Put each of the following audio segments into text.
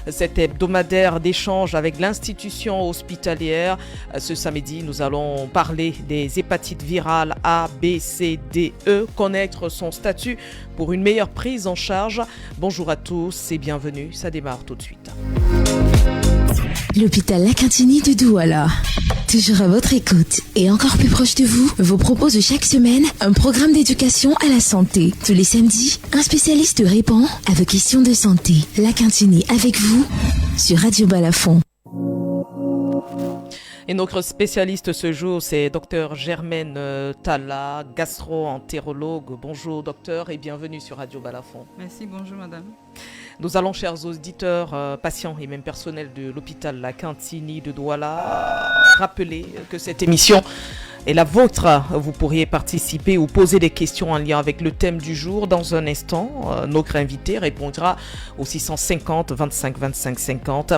cet hebdomadaire d'échange avec l'institution hospitalière. Ce samedi, nous allons parler des hépatites virales A, B, C, D, E, connaître son statut pour une meilleure prise en charge. Bonjour à tous et bienvenue, ça démarre tout de suite. L'hôpital Lacantini de Douala. Toujours à votre écoute et encore plus proche de vous propose chaque semaine un programme d'éducation à la santé. Tous les samedis, un spécialiste répond à vos questions de santé. Lacantini avec vous sur Radio Balafon. Et notre spécialiste ce jour, c'est Dr Germaine Talla, gastro-entérologue. Bonjour docteur et bienvenue sur Radio Balafon. Merci, bonjour madame. Nous allons, chers auditeurs, patients et même personnels de l'hôpital Lacantini de Douala, rappeler que cette émission est la vôtre. Vous pourriez participer ou poser des questions en lien avec le thème du jour. Dans un instant, notre invité répondra au 650 25 25 50.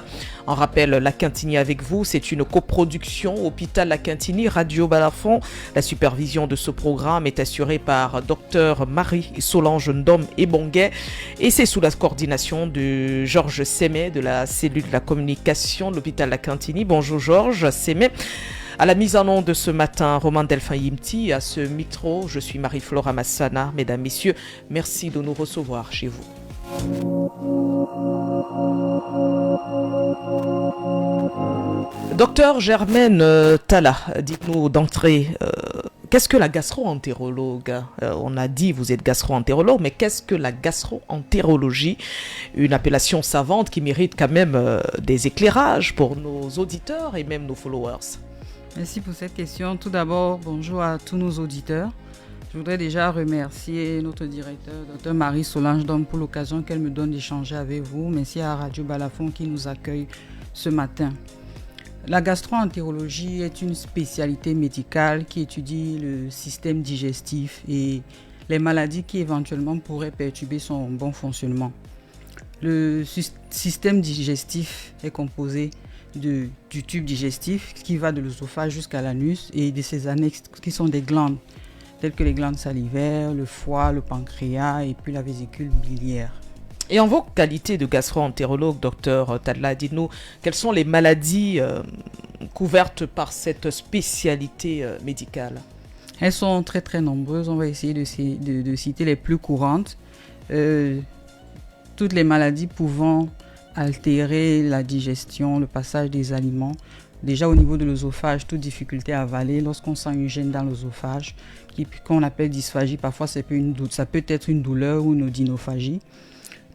En rappel, Lacantini avec vous, c'est une coproduction Hôpital Lacantini, Radio Balafon. La supervision de ce programme est assurée par Dr Marie-Solange Ndom Ebonguet et c'est sous la coordination de Georges Sémet de la cellule de la communication de l'hôpital Lacantini. Bonjour Georges Sémet. À la mise en onde de ce matin, Roman Delphin Yimti, à ce micro, je suis Marie-Flora Massana. Mesdames, Messieurs, merci de nous recevoir chez vous. Docteur Germaine Talla, dites-nous d'entrée, qu'est-ce que la gastro-entérologue ? On a dit vous êtes gastro-entérologue, mais qu'est-ce que la gastro-entérologie ? Une appellation savante qui mérite quand même des éclairages pour nos auditeurs et même nos followers. Merci pour cette question. Tout d'abord, bonjour à tous nos auditeurs. Je voudrais déjà remercier notre directeur, Dr Marie-Solange Ndom, pour l'occasion qu'elle me donne d'échanger avec vous. Merci à Radio Balafon qui nous accueille ce matin. La gastro-entérologie est une spécialité médicale qui étudie le système digestif et les maladies qui éventuellement pourraient perturber son bon fonctionnement. Le système digestif est composé du tube digestif qui va de l'œsophage jusqu'à l'anus et de ses annexes qui sont des glandes, telles que les glandes salivaires, le foie, le pancréas et puis la vésicule biliaire. Et en vos qualités de gastro-entérologue, docteur Talla, dites-nous, quelles sont les maladies couvertes par cette spécialité médicale ? Elles sont très très nombreuses, on va essayer de citer les plus courantes. Toutes les maladies pouvant altérer la digestion, le passage des aliments. Déjà au niveau de l'œsophage, toute difficulté à avaler, lorsqu'on sent une gêne dans l'œsophage, qu'on appelle dysphagie, parfois ça peut être une douleur ou une odynophagie,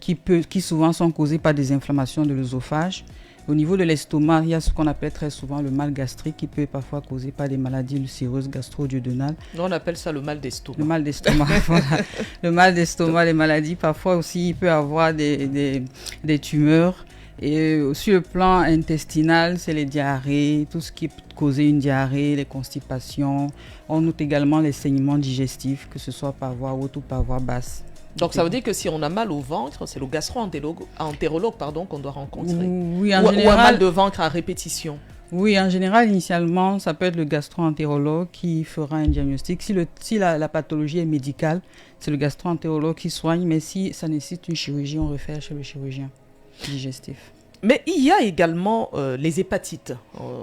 qui souvent sont causées par des inflammations de l'œsophage. Au niveau de l'estomac, il y a ce qu'on appelle très souvent le mal gastrique qui peut parfois causer par des maladies ulcéreuses gastro-duodénales. On appelle ça le mal d'estomac. Le mal d'estomac, voilà. Le mal d'estomac, les maladies, parfois aussi, il peut y avoir des tumeurs. Et sur le plan intestinal, c'est les diarrhées, tout ce qui peut causer une diarrhée, les constipations. On note également les saignements digestifs, que ce soit par voie haute ou par voie basse. Donc ça veut dire que si on a mal au ventre, c'est le gastro-entérologue qu'on doit rencontrer. Oui, ou un mal de ventre à répétition. Oui, en général, initialement, ça peut être le gastro-entérologue qui fera un diagnostic. Si la pathologie est médicale, c'est le gastro-entérologue qui soigne, mais si ça nécessite une chirurgie, on réfère chez le chirurgien digestif. Mais il y a également les hépatites.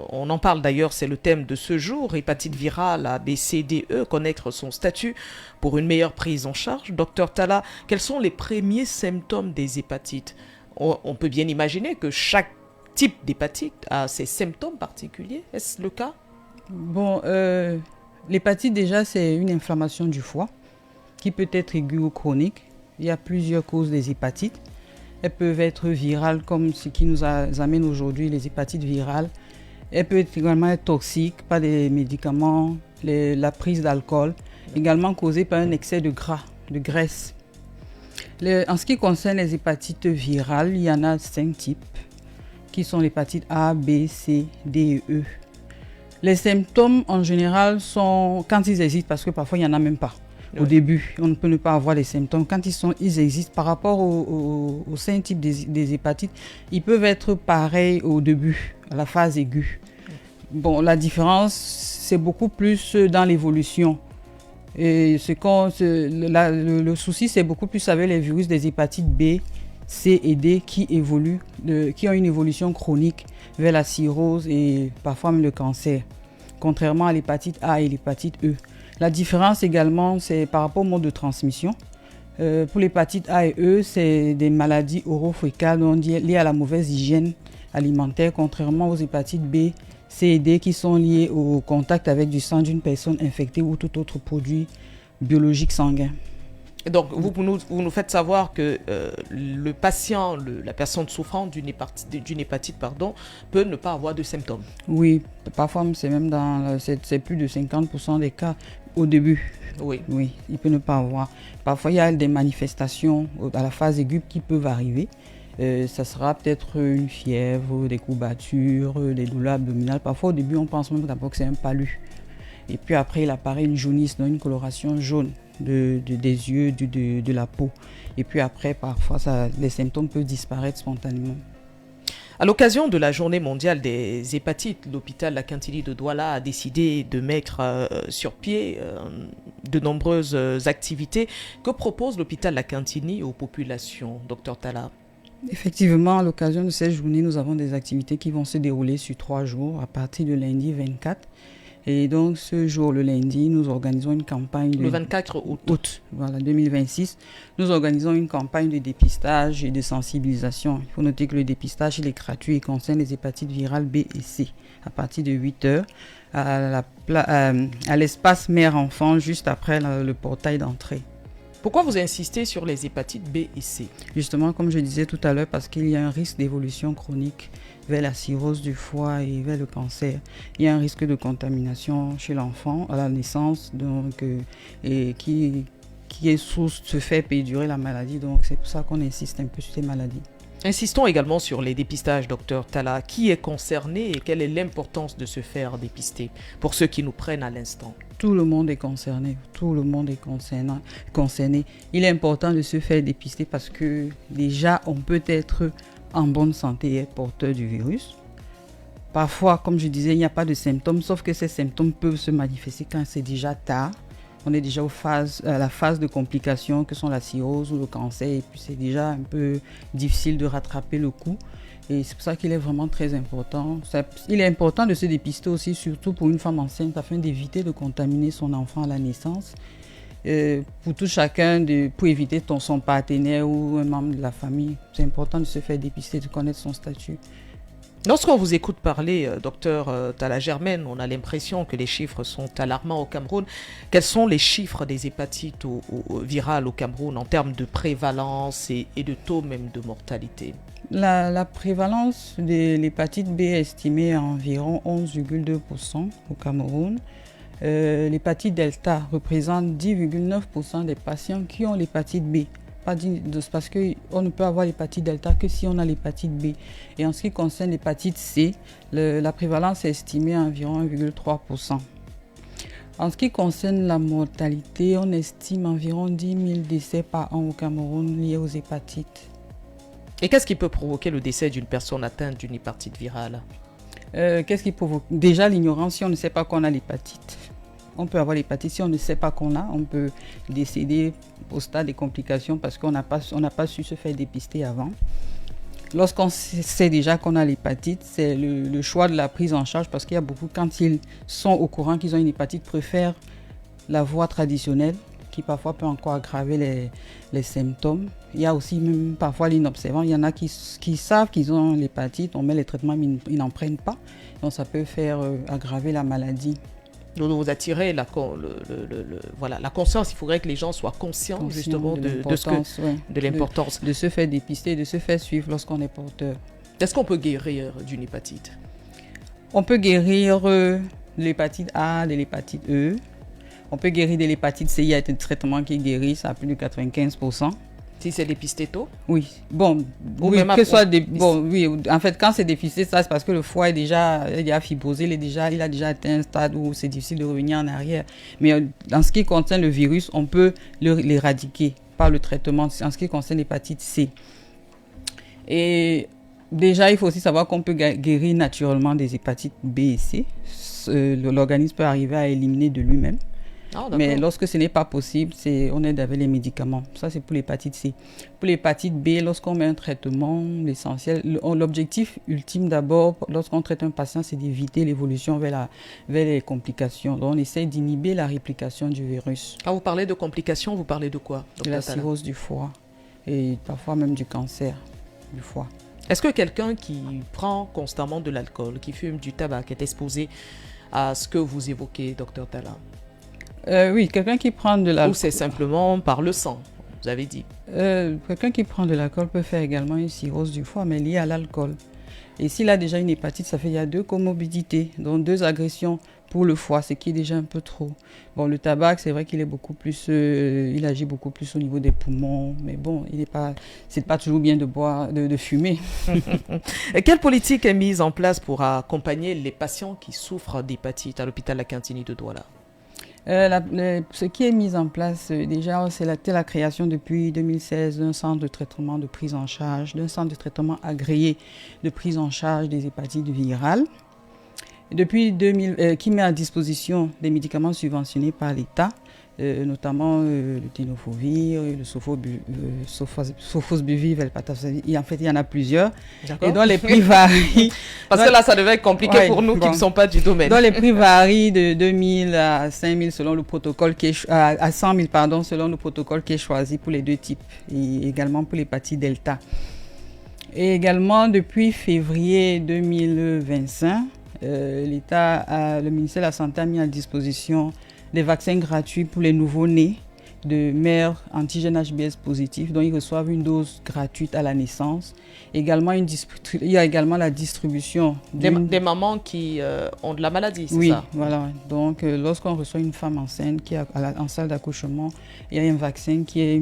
On en parle d'ailleurs, c'est le thème de ce jour. Hépatite virale A, B, C, D, E, connaître son statut pour une meilleure prise en charge. Docteur Talla, quels sont les premiers symptômes des hépatites ? On peut bien imaginer que chaque type d'hépatite a ses symptômes particuliers. Est-ce le cas ? Bon, l'hépatite déjà, c'est une inflammation du foie qui peut être aiguë ou chronique. Il y a plusieurs causes des hépatites. Elles peuvent être virales, comme ce qui nous amène aujourd'hui, les hépatites virales. Elles peuvent également être toxiques par des médicaments, la prise d'alcool, également causée par un excès de gras, de graisse. En ce qui concerne les hépatites virales, il y en a 5 types, qui sont l'hépatite A, B, C, D et E. Les symptômes, en général, sont quand ils existent, parce que parfois, il n'y en a même pas. Au début, on ne peut ne pas avoir les symptômes. Quand ils existent, par rapport aux 5 types des hépatites, ils peuvent être pareils au début, à la phase aiguë. Bon, la différence, c'est beaucoup plus dans l'évolution. Et le souci, c'est beaucoup plus avec les virus des hépatites B C et D qui ont une évolution chronique vers la cirrhose et parfois même le cancer, contrairement à l'hépatite A et l'hépatite E. La différence également, c'est par rapport au mode de transmission. Pour l'hépatite A et E, c'est des maladies oro-fécales liées à la mauvaise hygiène alimentaire, contrairement aux hépatites B, C et D qui sont liées au contact avec du sang d'une personne infectée ou tout autre produit biologique sanguin. Donc, vous nous faites savoir que le patient, la personne souffrant d'une hépatite, peut ne pas avoir de symptômes. Oui, parfois c'est même c'est plus de 50% des cas au début. Oui, il peut ne pas avoir. Parfois, il y a des manifestations à la phase aiguë qui peuvent arriver. Ça sera peut-être une fièvre, des courbatures, des douleurs abdominales. Parfois, au début, on pense même d'abord que c'est un palu. Et puis après, il apparaît une jaunisse, donc une coloration jaune des yeux, de la peau. Et puis après, parfois, les symptômes peuvent disparaître spontanément. À l'occasion de la journée mondiale des hépatites, l'hôpital La Quintilie de Douala a décidé de mettre sur pied de nombreuses activités. Que propose l'hôpital La Quintilie aux populations, Dr Talla? Effectivement, à l'occasion de cette journée, nous avons des activités qui vont se dérouler sur 3 jours à partir de lundi 24. Et donc, ce jour, le lundi, nous organisons une campagne... Le 24 août. Voilà, 2026. Nous organisons une campagne de dépistage et de sensibilisation. Il faut noter que le dépistage, il est gratuit et concerne les hépatites virales B et C. À partir de 8h, à l'espace mère-enfant, juste après le portail d'entrée. Pourquoi vous insistez sur les hépatites B et C? Justement, comme je disais tout à l'heure, parce qu'il y a un risque d'évolution chronique vers la cirrhose du foie et vers le cancer. Il y a un risque de contamination chez l'enfant à la naissance, donc, et qui est source de faire perdurer la maladie. Donc, c'est pour ça qu'on insiste un peu sur ces maladies. Insistons également sur les dépistages, Dr Talla. Qui est concerné et quelle est l'importance de se faire dépister pour ceux qui nous prennent à l'instant? Tout le monde est concerné. Tout le monde est concerné. Il est important de se faire dépister parce que déjà, on peut être en bonne santé et être porteur du virus. Parfois, comme je disais, il n'y a pas de symptômes, sauf que ces symptômes peuvent se manifester quand c'est déjà tard. On est déjà à la phase de complications que sont la cirrhose ou le cancer et puis c'est déjà un peu difficile de rattraper le coup. Et c'est pour ça qu'il est vraiment très important. Il est important de se dépister aussi, surtout pour une femme enceinte, afin d'éviter de contaminer son enfant à la naissance. Pour tout chacun, pour éviter son partenaire ou un membre de la famille, c'est important de se faire dépister, de connaître son statut. Lorsqu'on vous écoute parler, docteur Talla Germaine, on a l'impression que les chiffres sont alarmants au Cameroun. Quels sont les chiffres des hépatites virales au Cameroun en termes de prévalence et de taux même de mortalité? La prévalence de l'hépatite B est estimée à environ 11,2% au Cameroun. L'hépatite delta représente 10,9% des patients qui ont l'hépatite B. Parce qu'on ne peut avoir l'hépatite delta que si on a l'hépatite B. Et en ce qui concerne l'hépatite C, la prévalence est estimée à environ 1,3%. En ce qui concerne la mortalité, on estime environ 10 000 décès par an au Cameroun liés aux hépatites. Et qu'est-ce qui peut provoquer le décès d'une personne atteinte d'une hépatite virale? Qu'est-ce qui provoque? Déjà l'ignorance, si on ne sait pas qu'on a l'hépatite. On peut avoir l'hépatite, si on ne sait pas qu'on a, on peut décéder au stade des complications parce qu'on n'a pas su se faire dépister avant. Lorsqu'on sait déjà qu'on a l'hépatite, c'est le choix de la prise en charge parce qu'il y a beaucoup, quand ils sont au courant qu'ils ont une hépatite, préfèrent la voie traditionnelle qui parfois peut encore aggraver les symptômes. Il y a aussi même parfois l'inobservant. Il y en a qui savent qu'ils ont l'hépatite, on met les traitements mais ils n'en prennent pas. Donc ça peut faire aggraver la maladie. Donc vous attirez la conscience. Il faudrait que les gens soient conscients justement de l'importance. De se faire dépister, de se faire suivre lorsqu'on est porteur. Est-ce qu'on peut guérir d'une hépatite? On peut guérir de l'hépatite A, de l'hépatite E. On peut guérir de l'hépatite C. Il y a des traitements qui guérissent à plus de 95%. Si c'est dépisté tôt? Oui. Bon, oui, que soit oui, en fait, quand c'est dépisté, ça c'est parce que le foie est déjà fibrosé, il a déjà atteint un stade où c'est difficile de revenir en arrière. Mais en ce qui concerne le virus, on peut l'éradiquer par le traitement en ce qui concerne l'hépatite C. Et déjà, il faut aussi savoir qu'on peut guérir naturellement des hépatites B et C. L'organisme peut arriver à éliminer de lui-même. Mais lorsque ce n'est pas possible, on aide avec les médicaments. Ça, c'est pour l'hépatite C. Pour l'hépatite B, lorsqu'on met un traitement, l'essentiel, l'objectif ultime d'abord, lorsqu'on traite un patient, c'est d'éviter l'évolution vers les complications. Donc, on essaie d'inhiber la réplication du virus. Quand vous parlez de complications, vous parlez de quoi, de la cirrhose du foie et parfois même du cancer du foie. Est-ce que quelqu'un qui prend constamment de l'alcool, qui fume du tabac, est exposé à ce que vous évoquez, Dr Talla? Oui, quelqu'un qui prend de l'alcool. Ou c'est simplement par le sang, vous avez dit? Quelqu'un qui prend de l'alcool peut faire également une cirrhose du foie, mais liée à l'alcool. Et s'il a déjà une hépatite, ça fait qu'il y a 2 comorbidités, donc 2 agressions pour le foie, ce qui est déjà un peu trop. Bon, le tabac, c'est vrai qu'il est beaucoup plus, il agit beaucoup plus au niveau des poumons, mais bon, c'est pas toujours bien de boire, de fumer. Et quelle politique est mise en place pour accompagner les patients qui souffrent d'hépatite à l'hôpital La Quintini de Douala? Ce qui est mis en place, déjà, c'est la création depuis 2016 d'un centre de traitement de prise en charge, d'un centre de traitement agréé de prise en charge des hépatites virales. Depuis 2000, qui met à disposition des médicaments subventionnés par l'État, notamment le tenofovir, le sofosbuvir, le patafosine. En fait, il y en a plusieurs. Et dont les prix varient. Parce que là, ça devait être compliqué pour nous qui ne sont pas du domaine. Dont les prix varient de 2 000 à 5 000 selon le protocole à 100 000 selon le protocole qui est choisi pour les 2 types et également pour l'hépatite delta. Et également, depuis février 2025, le ministère de la Santé a mis à disposition des vaccins gratuits pour les nouveau-nés de mères antigènes HBs positifs, dont ils reçoivent une dose gratuite à la naissance. Également, il y a également la distribution des mamans qui ont de la maladie, c'est ça? Oui, voilà. Donc, lorsqu'on reçoit une femme enceinte qui est en salle d'accouchement, il y a un vaccin qui est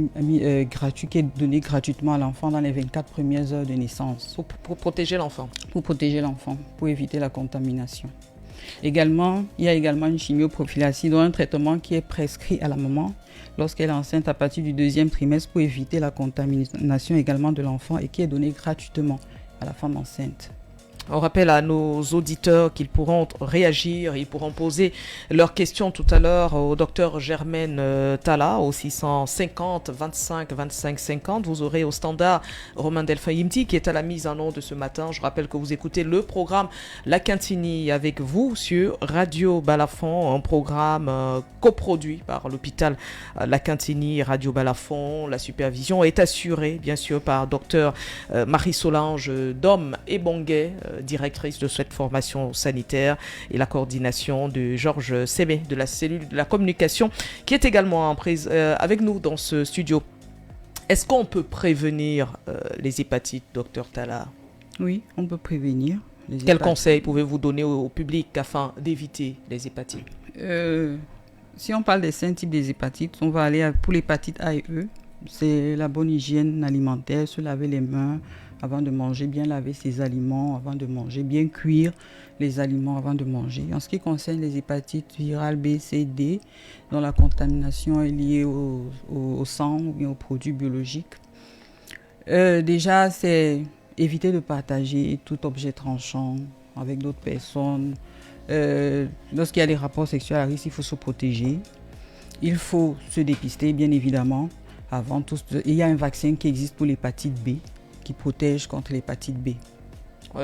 gratuit, qui est donné gratuitement à l'enfant dans les 24 premières heures de naissance. Pour protéger l'enfant? Pour protéger l'enfant, pour éviter la contamination. Également, il y a également une chimioprophylaxie, donc un traitement qui est prescrit à la maman lorsqu'elle est enceinte à partir du 2e trimestre pour éviter la contamination également de l'enfant et qui est donné gratuitement à la femme enceinte. On rappelle à nos auditeurs qu'ils pourront réagir, ils pourront poser leurs questions tout à l'heure au docteur Germaine Talla au 650 25 25 50. Vous aurez au standard Romain Delphine qui est à la mise en onde de ce matin. Je rappelle que vous écoutez le programme La Quintini avec vous sur Radio Balafon, un programme coproduit par l'hôpital La Quintini, Radio Balafon. La supervision est assurée bien sûr par docteur Marie-Solange Dom Ebonguet, directrice de cette formation sanitaire, et la coordination de Georges Sémé de la cellule de la communication qui est également en prise avec nous dans ce studio. Est-ce qu'on peut prévenir les hépatites, docteur Talla? Oui, on peut prévenir les hépatites. Quels conseils pouvez-vous donner au public afin d'éviter les hépatites? Si on parle des 5 types des hépatites, on va aller pour l'hépatite A et E. C'est la bonne hygiène alimentaire, se laver les mains avant de manger, bien laver ses aliments avant de manger, bien cuire les aliments avant de manger. En ce qui concerne les hépatites virales B, C, D, dont la contamination est liée au sang ou bien aux produits biologiques, déjà, c'est éviter de partager tout objet tranchant avec d'autres personnes. Lorsqu'il y a des rapports sexuels à risque, il faut se protéger. Il faut se dépister, bien évidemment. Avant tout, il y a un vaccin qui existe pour l'hépatite B, qui protège contre l'hépatite B.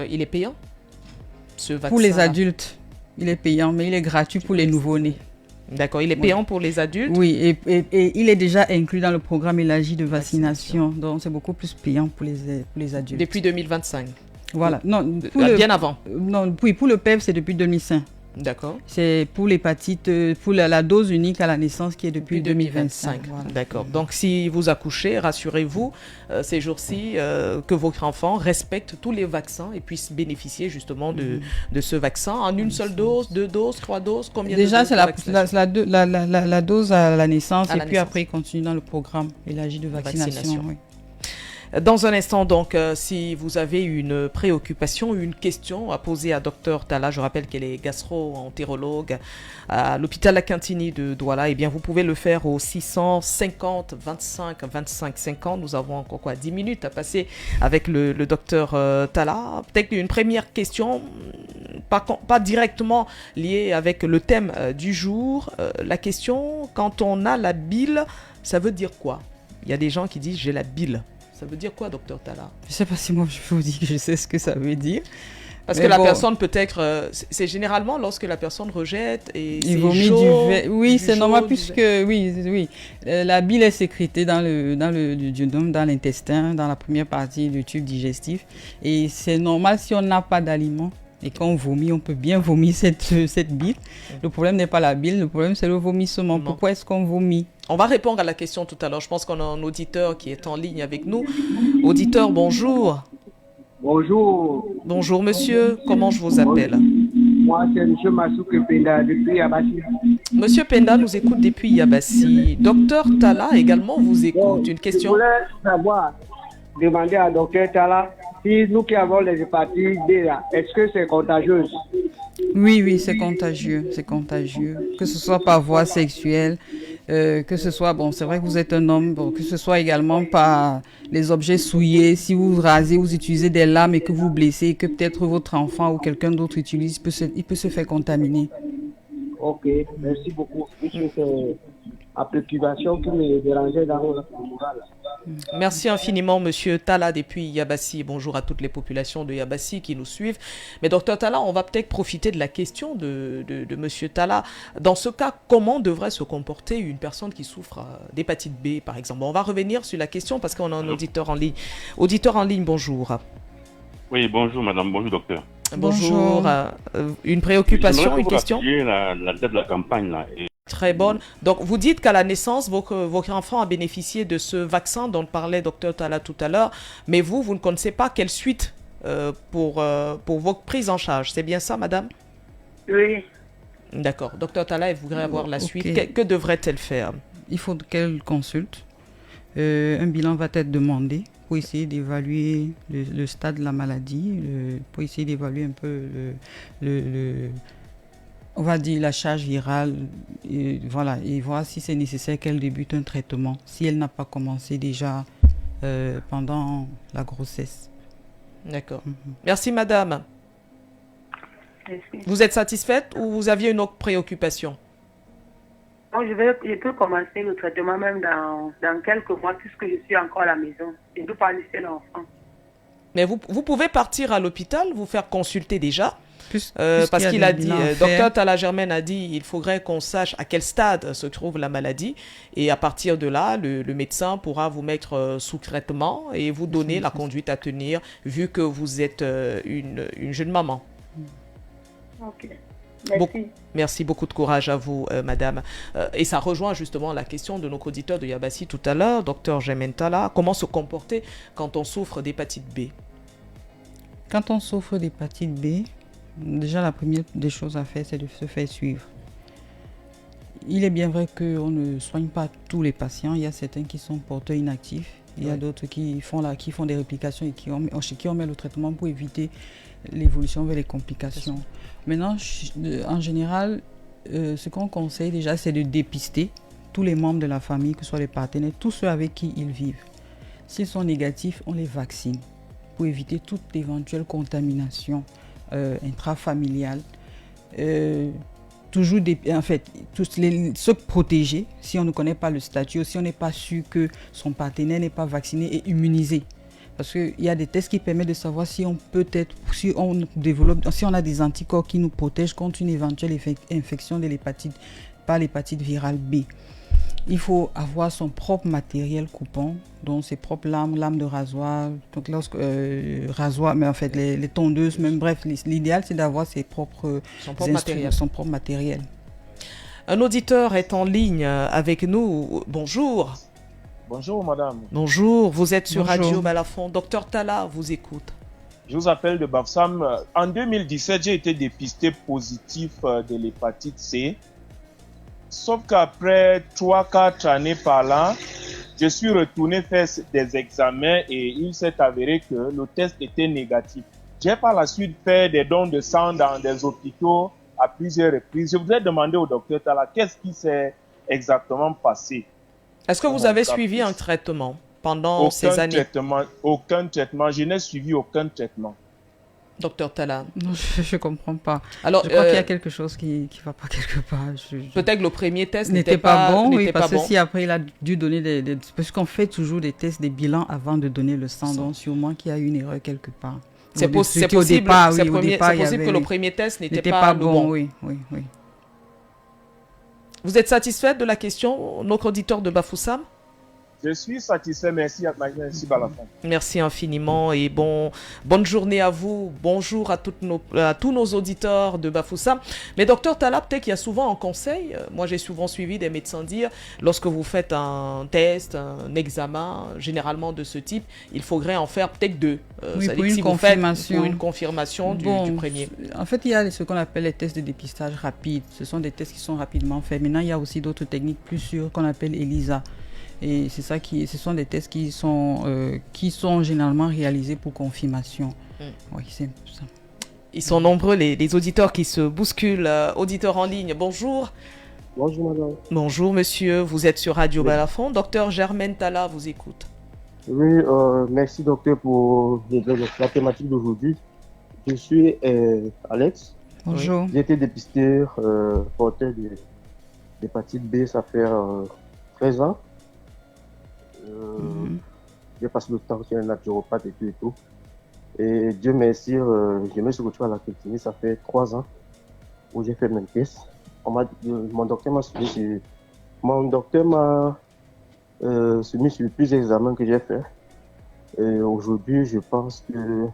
Il est payant, ce vaccin? Pour les adultes, il est payant, mais il est gratuit pour les nouveau-nés. D'accord, il est payant pour les adultes? Oui, et il est déjà inclus dans le programme élargi de vaccination. Donc, c'est beaucoup plus payant pour les adultes. Depuis 2025? Voilà. Non, bien avant? Non, oui, pour le PEV, c'est depuis 2005. D'accord. C'est pour l'hépatite, pour la dose unique à la naissance qui est depuis 2025. Voilà. D'accord. Donc, si vous accouchez, rassurez-vous, ces jours-ci, que votre enfant respecte tous les vaccins et puisse bénéficier justement de ce vaccin en une seule dose, 2 doses, 3 doses, combien de doses? Déjà, c'est la dose à la naissance et puis après, il continue dans le programme élargi de vaccination. Oui. Dans un instant, donc, si vous avez une préoccupation, une question à poser à Dr Talla, je rappelle qu'elle est gastro-entérologue à l'hôpital La Quintini de Douala, eh bien, vous pouvez le faire au 650 25 25 50. Nous avons encore 10 minutes à passer avec le Dr Talla. Peut-être une première question. pas directement lié avec le thème du jour. La question, quand on a la bile, ça veut dire quoi? Il y a des gens qui disent j'ai la bile. Ça veut dire quoi, docteur Talla? Je ne sais pas si moi je peux vous dire que je sais ce que ça veut dire. Parce que la personne peut-être, c'est généralement lorsque la personne rejette et il c'est vomit chaud, oui, c'est normal chaud, puisque oui. La bile est sécrétée dans le duodénum, dans l'intestin, dans la première partie du tube digestif. Et c'est normal si on n'a pas d'aliments et qu'on vomit, on peut bien vomir cette bile. Le problème n'est pas la bile, le problème c'est le vomissement. Non. Pourquoi est-ce qu'on vomit? On va répondre à la question tout à l'heure. Je pense qu'on a un auditeur qui est en ligne avec nous. Auditeur, bonjour. Bonjour. Bonjour monsieur, comment je vous appelle? Moi c'est M. Massouk Penda depuis Yabassi. Monsieur Penda nous écoute depuis Yabassi. Docteur Talla également vous écoute. Une question? Je voulais savoir, demander à Docteur Talla, si nous qui avons les hépatites B, est-ce que c'est contagieux? Oui, c'est contagieux, que ce soit par voie sexuelle, que ce soit, bon, c'est vrai que vous êtes un homme, bon, que ce soit également par les objets souillés, si vous rasez, vous utilisez des lames et que vous blessez, et que peut-être votre enfant ou quelqu'un d'autre utilise, il peut se faire contaminer. Ok, merci beaucoup. C'est la préoccupation qui me dérangeait dans le moral. Merci infiniment, monsieur Talla, depuis Yabassi. Bonjour à toutes les populations de Yabassi qui nous suivent. Mais docteur Talla, on va peut-être profiter de la question de monsieur Talla. Dans ce cas, comment devrait se comporter une personne qui souffre d'hépatite B, par exemple? On va revenir sur la question parce qu'on a un auditeur en ligne. Auditeur en ligne, bonjour. Oui, bonjour madame, bonjour docteur. Bonjour. Une préoccupation, une question? La date de la campagne là. Très bonne. Donc, vous dites qu'à la naissance, votre enfant a bénéficié de ce vaccin dont parlait Dr Talla tout à l'heure, mais vous ne connaissez pas quelle suite pour votre prise en charge. C'est bien ça, madame? Oui. D'accord. Dr Talla, elle voudrait avoir la suite. Que devrait-elle faire? Il faut qu'elle consulte. Un bilan va être demandé pour essayer d'évaluer le stade de la maladie, pour essayer d'évaluer un peu on va dire la charge virale, et voir si c'est nécessaire qu'elle débute un traitement, si elle n'a pas commencé déjà pendant la grossesse. D'accord. Merci madame. Merci. Vous êtes satisfaite ou vous aviez une autre préoccupation? Donc, je peux commencer le traitement même dans quelques mois puisque je suis encore à la maison. Je ne peux pas laisser l'enfant. Mais vous pouvez partir à l'hôpital, vous faire consulter déjà. Parce qu'il a dit, docteur Talla Germaine a dit, il faudrait qu'on sache à quel stade se trouve la maladie et à partir de là, le médecin pourra vous mettre sous traitement et vous donner la conduite à tenir vu que vous êtes une jeune maman. Ok, merci. Merci, beaucoup de courage à vous, madame. Et ça rejoint justement la question de nos auditeurs de Yabassi tout à l'heure, docteur Germaine Talla, comment se comporter quand on souffre d'hépatite B? Quand on souffre d'hépatite B, déjà, la première des choses à faire, c'est de se faire suivre. Il est bien vrai qu'on ne soigne pas tous les patients. Il y a certains qui sont porteurs inactifs. Il y a d'autres qui font des réplications et chez qui on met le traitement pour éviter l'évolution vers les complications. Maintenant, en général, ce qu'on conseille déjà, c'est de dépister tous les membres de la famille, que ce soit les partenaires, tous ceux avec qui ils vivent. S'ils sont négatifs, on les vaccine pour éviter toute éventuelle contamination intrafamilial, toujours se protéger si on ne connaît pas le statut, si on n'est pas sûr que son partenaire n'est pas vacciné et immunisé. Parce qu'il y a des tests qui permettent de savoir si on a des anticorps qui nous protègent contre une éventuelle infection de l'hépatite par l'hépatite virale B. Il faut avoir son propre matériel coupant, donc ses propres lames de rasoir, donc rasoir, mais en fait les tondeuses, même bref, l'idéal c'est d'avoir son propre matériel. Un auditeur est en ligne avec nous. Bonjour. Bonjour madame. Bonjour, vous êtes sur Radio Balafon. Docteur Talla vous écoute. Je vous appelle de Bafsam. En 2017, j'ai été dépisté positif de l'hépatite C. Sauf qu'après 3-4 années par là, je suis retourné faire des examens et il s'est avéré que le test était négatif. J'ai par la suite fait des dons de sang dans des hôpitaux à plusieurs reprises. Je voudrais demander au docteur Talla, qu'est-ce qui s'est exactement passé? Est-ce que vous avez suivi un traitement pendant ces années? Aucun traitement. Je n'ai suivi aucun traitement. Docteur Talla. Non, je ne comprends pas. Alors, je crois qu'il y a quelque chose qui ne va pas quelque part. Peut-être que le premier test n'était pas bon, oui, parce que si après il a dû donner parce qu'on fait toujours des tests, des bilans avant de donner le sang, donc sûrement qu'il y a eu une erreur quelque part. C'est possible que le premier test n'était pas le bon. Oui. Vous êtes satisfait de la question, notre auditeur de Bafoussam? Je suis satisfait, merci Balafon. Merci infiniment et bonne journée à vous. Bonjour à tous nos auditeurs de Bafoussam. Mais docteur Talla, peut-être qu'il y a souvent un conseil. Moi, j'ai souvent suivi des médecins dire, lorsque vous faites un test, un examen, généralement de ce type, il faudrait en faire peut-être 2. Pour une confirmation du premier. En fait, il y a ce qu'on appelle les tests de dépistage rapide. Ce sont des tests qui sont rapidement faits. Maintenant, il y a aussi d'autres techniques plus sûres qu'on appelle ELISA. Et c'est ça ce sont des tests qui sont généralement réalisés pour confirmation. Oui, c'est ça. Ils sont nombreux, les auditeurs qui se bousculent. Auditeurs en ligne, bonjour. Bonjour, madame. Bonjour, monsieur. Vous êtes sur Radio Balafon. Docteur Germaine Talla vous écoute. Oui, merci, docteur, pour la thématique d'aujourd'hui. Je suis Alex. Bonjour. J'ai été dépisté porteur d'hépatite B, ça fait 13 ans. J'ai passé le temps chez un naturopathe et tout. Et Dieu merci, je me suis retrouvé à la clinique, ça fait 3 ans où j'ai fait mes tests. Mon docteur m'a suivi sur plusieurs examens que j'ai fait. Et aujourd'hui, je pense que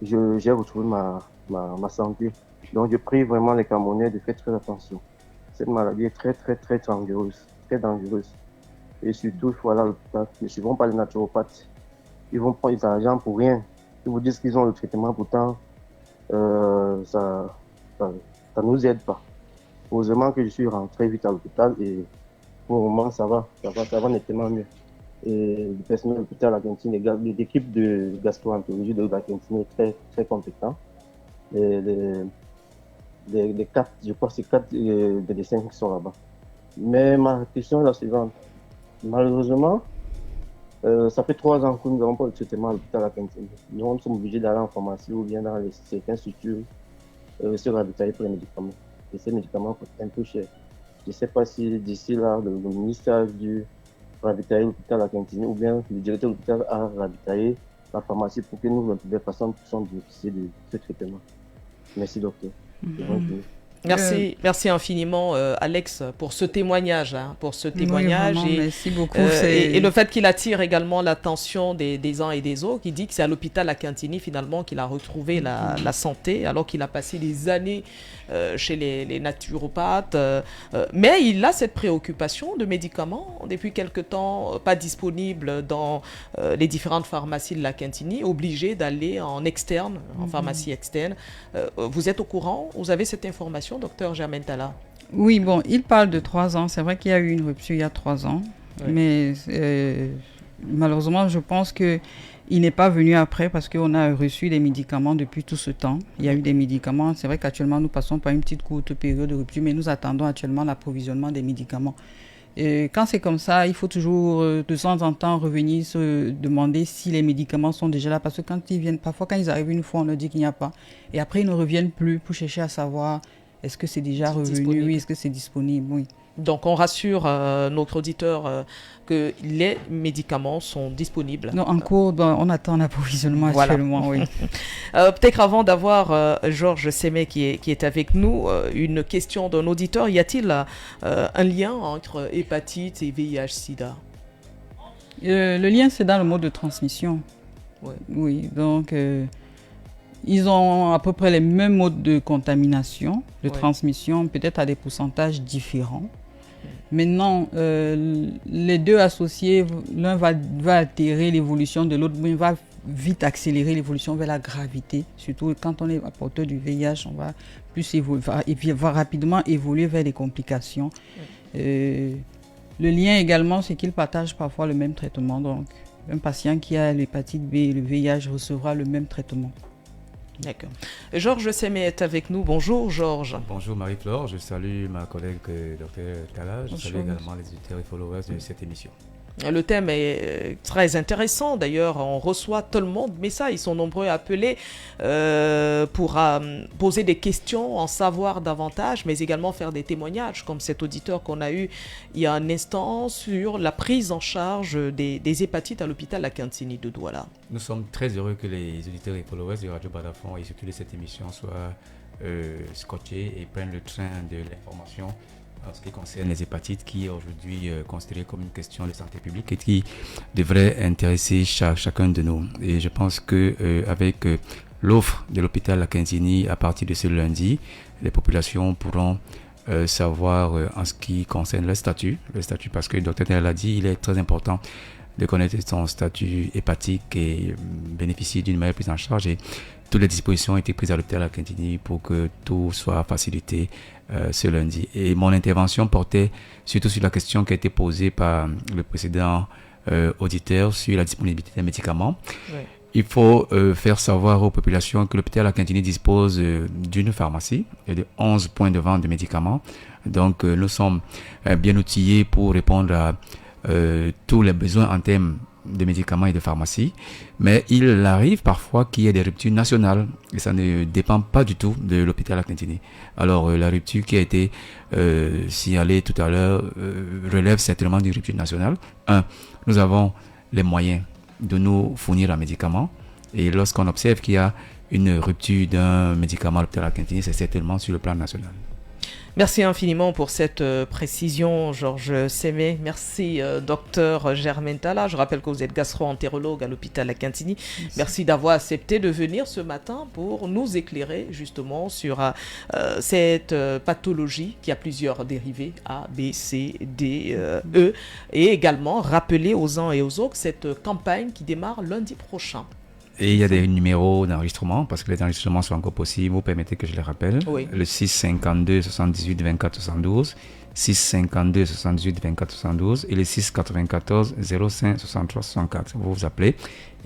j'ai retrouvé ma santé. Donc, je prie vraiment les Camerounais de faire très attention. Cette maladie est très, très, très dangereuse. Très dangereuse. Et surtout, il faut aller à l'hôpital. Ne suivons pas les naturopathes. Ils vont prendre de l'argent pour rien. Ils vous disent qu'ils ont le traitement, pourtant, ça nous aide pas. Heureusement que je suis rentré vite à l'hôpital et pour le moment, ça va nettement mieux. Et le personnel de l'hôpital à la cantine, l'équipe de gastro-entérologie de la cantine est très, très compétent. Les 4, je crois que c'est 4 médecins qui sont là-bas. Mais ma question est la suivante. Malheureusement, ça fait 3 ans que nous n'avons pas de traitement à l'hôpital à la cantine. Nous sommes obligés d'aller en pharmacie ou bien dans certaines structures se ravitailler pour les médicaments. Et ces médicaments coûtent un peu cher. Je ne sais pas si d'ici là, le ministère a dû ravitailler l'hôpital à la cantine ou bien le directeur de l'hôpital a ravitaillé la pharmacie pour que nous, les personnes, puissions bénéficier de ce traitement. Merci, docteur. Merci infiniment, Alex, pour ce témoignage. Oui, vraiment, merci beaucoup. Et le fait qu'il attire également l'attention des uns et des autres, qui dit que c'est à l'hôpital à Cantini, finalement, qu'il a retrouvé la santé, alors qu'il a passé des années chez les naturopathes. Mais il a cette préoccupation de médicaments, depuis quelque temps, pas disponibles dans les différentes pharmacies de la Cantini, obligé d'aller en externe, en pharmacie externe. Vous êtes au courant? Vous avez cette information, docteur Germaine Talla? Oui, bon, il parle de 3 ans. C'est vrai qu'il y a eu une rupture il y a 3 ans. Oui. Mais malheureusement, je pense qu'il n'est pas venu après parce qu'on a reçu des médicaments depuis tout ce temps. Il y a eu des médicaments. C'est vrai qu'actuellement, nous passons par une petite courte période de rupture, mais nous attendons actuellement l'approvisionnement des médicaments. Et quand c'est comme ça, il faut toujours de temps en temps revenir se demander si les médicaments sont déjà là. Parce que quand ils viennent, parfois quand ils arrivent une fois, on leur dit qu'il n'y a pas. Et après, ils ne reviennent plus pour chercher à savoir est-ce que c'est déjà revenu, oui, est-ce que c'est disponible, oui. Donc, on rassure notre auditeur que les médicaments sont disponibles. Non, en cours, on attend l'approvisionnement actuellement, oui. Peut-être avant d'avoir Georges Sémé qui est avec nous, une question d'un auditeur. Y a-t-il un lien entre hépatite et VIH-Sida? Le lien, c'est dans le mode de transmission. Ouais. Oui, donc... ils ont à peu près les mêmes modes de contamination, de transmission, peut-être à des pourcentages différents. Maintenant, les deux associés, l'un va altérer l'évolution de l'autre, mais va vite accélérer l'évolution vers la gravité. Surtout quand on est porteur du VIH, on va va rapidement évoluer vers des complications. Le lien également, c'est qu'ils partagent parfois le même traitement. Donc, un patient qui a l'hépatite B et le VIH recevra le même traitement. D'accord. Georges Sémé est avec nous. Bonjour Georges. Bonjour Marie-Claude, je salue ma collègue Dr Talla, je salue également les auditeurs et followers de cette émission. Le thème est très intéressant. D'ailleurs, on reçoit tellement de messages. Ils sont nombreux à appeler pour poser des questions, en savoir davantage, mais également faire des témoignages, comme cet auditeur qu'on a eu il y a un instant sur la prise en charge des hépatites à l'hôpital La Cantini de Douala. Nous sommes très heureux que les auditeurs et followers de Radio Balafon et surtout de cette émission soient scotchés et prennent le train de l'information en ce qui concerne les hépatites, qui est aujourd'hui considérée comme une question de santé publique et qui devrait intéresser chacun de nous. Et je pense que avec l'offre de l'hôpital La Cantini à partir de ce lundi, les populations pourront savoir en ce qui concerne le statut parce que le docteur Tel l'a dit, il est très important de connaître son statut hépatique et bénéficier d'une meilleure prise en charge, et toutes les dispositions ont été prises à l'hôpital La Cantini pour que tout soit facilité ce lundi. Et mon intervention portait surtout sur la question qui a été posée par le précédent auditeur sur la disponibilité des médicaments. Oui. Il faut faire savoir aux populations que l'hôpital La Cantini dispose d'une pharmacie et de 11 points de vente de médicaments. Donc nous sommes bien outillés pour répondre à tous les besoins en termes de médicaments et de pharmacie, mais il arrive parfois qu'il y ait des ruptures nationales et ça ne dépend pas du tout de l'hôpital La Cantini. Alors la rupture qui a été signalée tout à l'heure relève certainement d'une rupture nationale. Nous avons les moyens de nous fournir un médicament, et lorsqu'on observe qu'il y a une rupture d'un médicament à l'hôpital La Cantini, c'est certainement sur le plan national. Merci infiniment pour cette précision, Georges Sémé. Merci, docteur Germaine Talla. Je rappelle que vous êtes gastro-entérologue à l'hôpital La Cantini. Merci d'avoir accepté de venir ce matin pour nous éclairer justement sur cette pathologie qui a plusieurs dérivés, A, B, C, D, E, et également rappeler aux uns et aux autres cette campagne qui démarre lundi prochain. Et il y a des numéros d'enregistrement, parce que les enregistrements sont encore possibles. Vous permettez que je les rappelle. Oui. Le 652 78 24 72, 652 78 24 72 et le 694 05 63 64. Vous vous appelez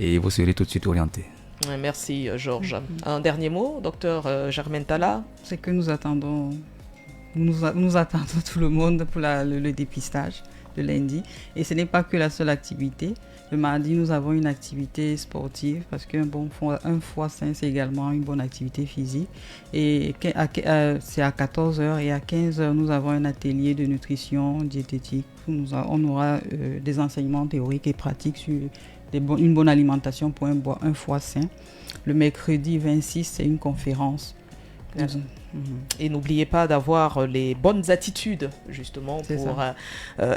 et vous serez tout de suite orienté. Merci, Georges. Un dernier mot, docteur Germaine Talla? C'est que nous attendons tout le monde pour le dépistage de lundi. Et ce n'est pas que la seule activité. Le mardi, nous avons une activité sportive parce qu'un foie sain, c'est également une bonne activité physique. Et c'est à 14h et à 15h, nous avons un atelier de nutrition diététique. On aura des enseignements théoriques et pratiques sur une bonne alimentation pour un foie sain. Le mercredi 26, c'est une conférence. Et n'oubliez pas d'avoir les bonnes attitudes justement pour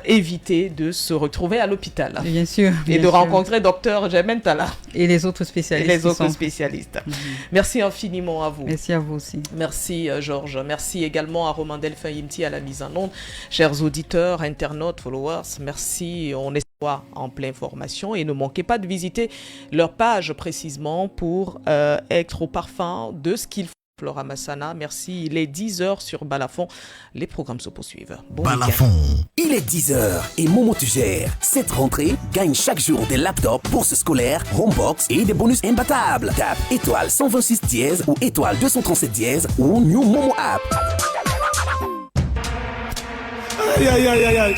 éviter de se retrouver à l'hôpital. Bien sûr. Et de rencontrer docteur Germaine Talla. Et les autres spécialistes. Merci infiniment à vous. Merci à vous aussi. Merci Georges. Merci également à Romain Delphin Yimti à la mise en onde. Chers auditeurs, internautes, followers, merci. On est en pleine formation et ne manquez pas de visiter leur page précisément pour être au parfum de ce qu'il faut. Flora Massana, merci. Il est 10h sur Balafon. Les programmes se poursuivent. Bon Balafon. Il est 10h et Momo tu gères. Cette rentrée, gagne chaque jour des laptops, bourses scolaires, homebox et des bonus imbattables. Tape étoile 126 dièse ou étoile 237 dièse ou New Momo App. Aïe, aïe, aïe, aïe.